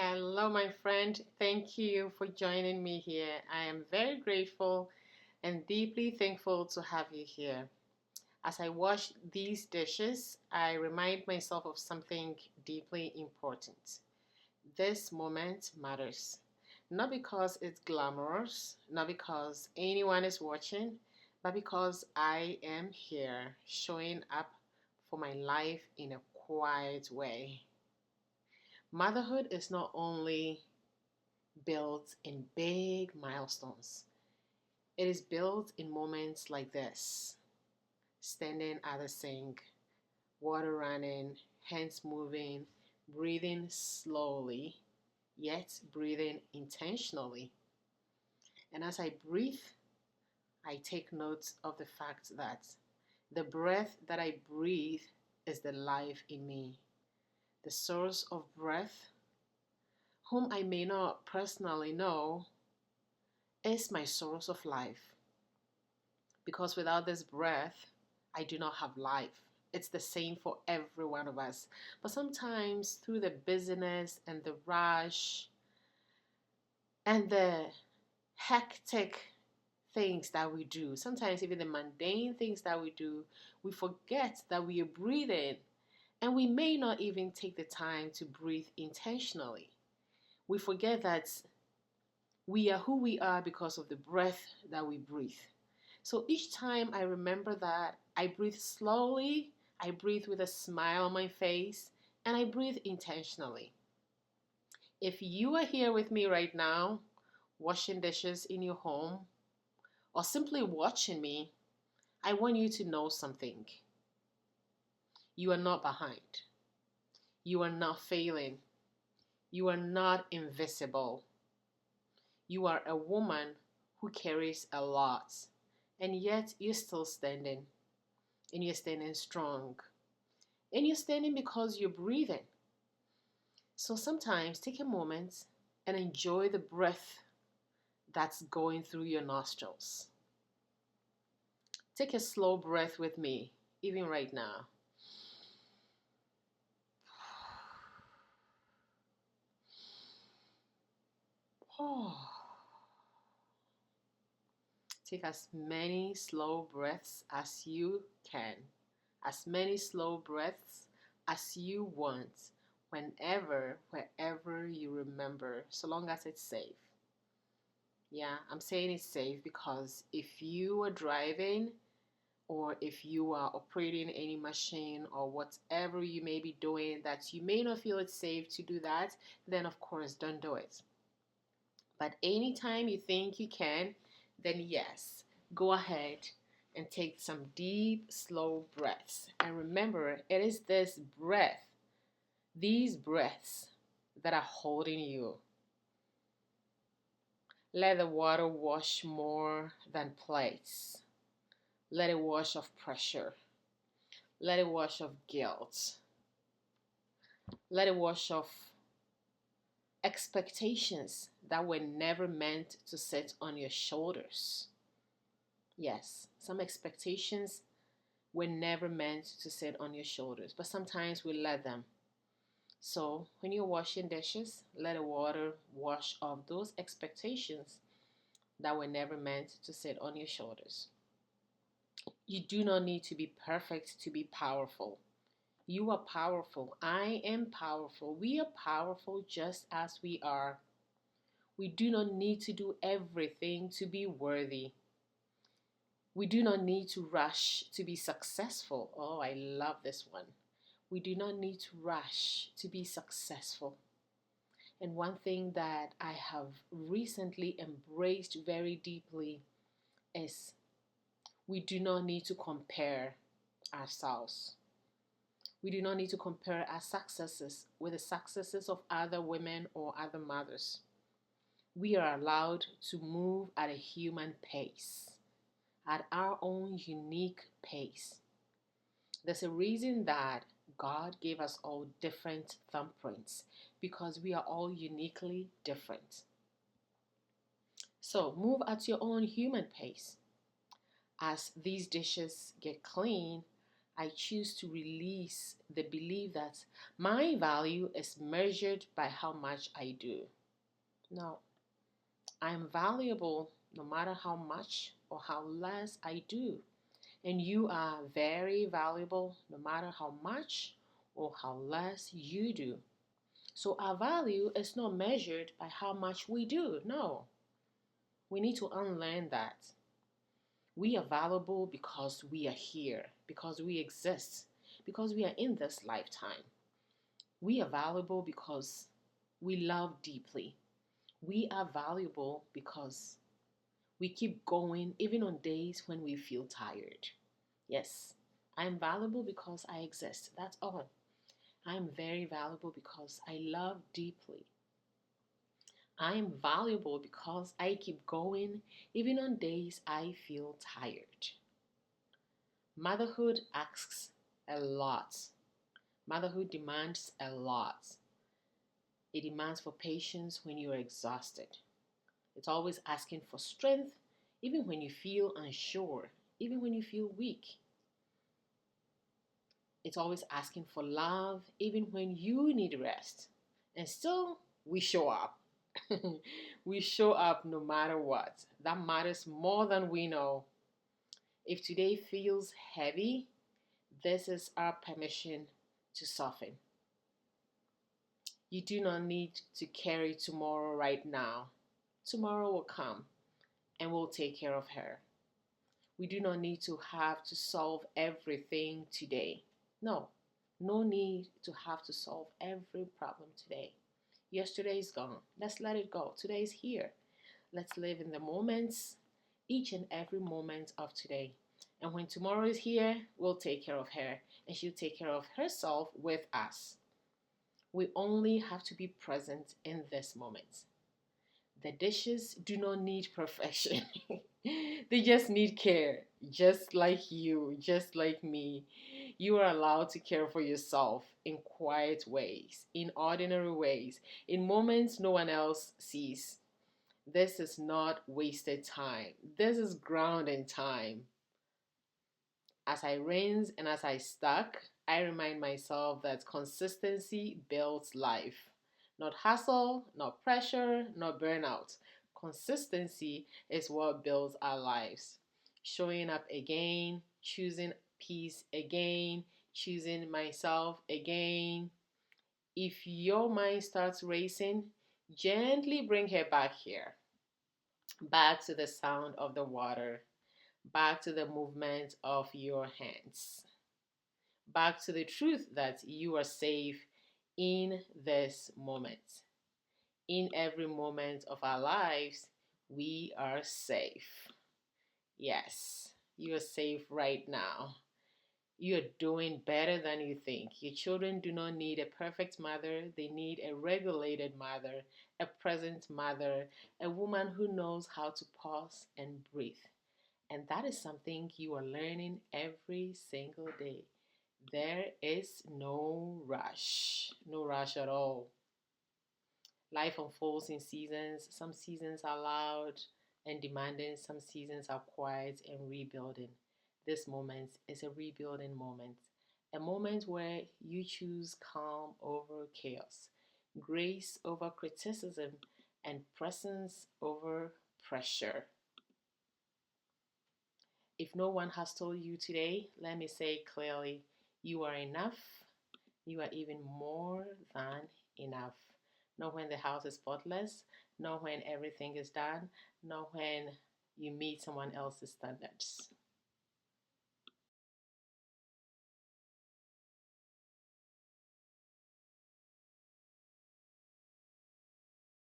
Hello, my friend. Thank you for joining me here. I am very grateful and deeply thankful to have you here. As I wash these dishes, I remind myself of something deeply important. This moment matters. Not because it's glamorous, not because anyone is watching, but because I am here showing up for my life in a quiet way. Motherhood is not only built in big milestones, it is built in moments like this: standing at the sink, water running, hands moving, breathing slowly, yet breathing intentionally. And as I breathe, I take note of the fact that the breath that I breathe is the life in me. The source of breath, whom I may not personally know, is my source of life. Because without this breath, I do not have life. It's the same for every one of us. But sometimes, through the busyness and the rush and the hectic things that we do, sometimes even the mundane things that we do, we forget that we are breathing, and we may not even take the time to breathe intentionally. We forget that we are who we are because of the breath that we breathe. So each time I remember that, I breathe slowly, I breathe with a smile on my face, and I breathe intentionally. If you are here with me right now, washing dishes in your home, or simply watching me, I want you to know something. You are not behind. You are not failing. You are not invisible. You are a woman who carries a lot, and yet you're still standing, and you're standing strong, and you're standing because you're breathing. So sometimes take a moment and enjoy the breath that's going through your nostrils. Take a slow breath with me, even right now. Oh. Take as many slow breaths as you can, as many slow breaths as you want, whenever, wherever you remember, so long as it's safe. Yeah, I'm saying it's safe because if you are driving or if you are operating any machine or whatever you may be doing that you may not feel it's safe to do that, then of course don't do it. But anytime you think you can, then yes, go ahead and take some deep, slow breaths. And remember, it is this breath, these breaths, that are holding you. Let the water wash more than plates. Let it wash off pressure. Let it wash off guilt. Let it wash off expectations that were never meant to sit on your shoulders. Yes, some expectations were never meant to sit on your shoulders, but sometimes we let them. So when you're washing dishes, let the water wash off those expectations that were never meant to sit on your shoulders. You do not need to be perfect to be powerful. You are powerful. I am powerful. We are powerful just as we are. We do not need to do everything to be worthy. We do not need to rush to be successful. Oh, I love this one. We do not need to rush to be successful. And one thing that I have recently embraced very deeply is we do not need to compare ourselves. We do not need to compare our successes with the successes of other women or other mothers. We are allowed to move at a human pace, at our own unique pace. There's a reason that God gave us all different thumbprints because we are all uniquely different. So move at your own human pace. As these dishes get clean, I choose to release the belief that my value is measured by how much I do. No, I'm valuable no matter how much or how less I do. And you are very valuable no matter how much or how less you do. So our value is not measured by how much we do. No, we need to unlearn that. We are valuable because we are here, because we exist, because we are in this lifetime. We are valuable because we love deeply. We are valuable because we keep going even on days when we feel tired. Yes, I'm valuable because I exist. That's all. I'm very valuable because I love deeply. I am valuable because I keep going even on days I feel tired. Motherhood asks a lot. Motherhood demands a lot. It demands for patience when you are exhausted. It's always asking for strength even when you feel unsure, even when you feel weak. It's always asking for love even when you need rest. And still, we show up. We show up no matter what. That matters more than we know. If today feels heavy, this is our permission to soften. You do not need to carry tomorrow right now. Tomorrow will come and we'll take care of her. We do not need to have to solve everything today. No, no need to have to solve every problem today. Yesterday is gone. Let's let it go. Today is here. Let's live in the moments, each and every moment of today. And when tomorrow is here, we'll take care of her and she'll take care of herself with us. We only have to be present in this moment. The dishes do not need perfection. They just need care, just like you, just like me. You are allowed to care for yourself in quiet ways, in ordinary ways, in moments no one else sees. This is not wasted time. This is grounding time. As I rinse and as I stack, I remind myself that consistency builds life. Not hustle, not pressure, not burnout. Consistency is what builds our lives. Showing up again, choosing peace again, choosing myself again. If your mind starts racing, gently bring her back here, back to the sound of the water, back to the movement of your hands, back to the truth that you are safe in this moment. In every moment of our lives, we are safe. Yes, you are safe right now. You are doing better than you think. Your children do not need a perfect mother, they need a regulated mother, a present mother, a woman who knows how to pause and breathe. And that is something you are learning every single day. There is no rush at all. Life unfolds in seasons. Some seasons are loud and demanding, some seasons are quiet and rebuilding. This moment is a rebuilding moment, a moment where you choose calm over chaos, grace over criticism, and presence over pressure. If no one has told you today, let me say clearly, you are enough. You are even more than enough. Not when the house is spotless, not when everything is done, not when you meet someone else's standards.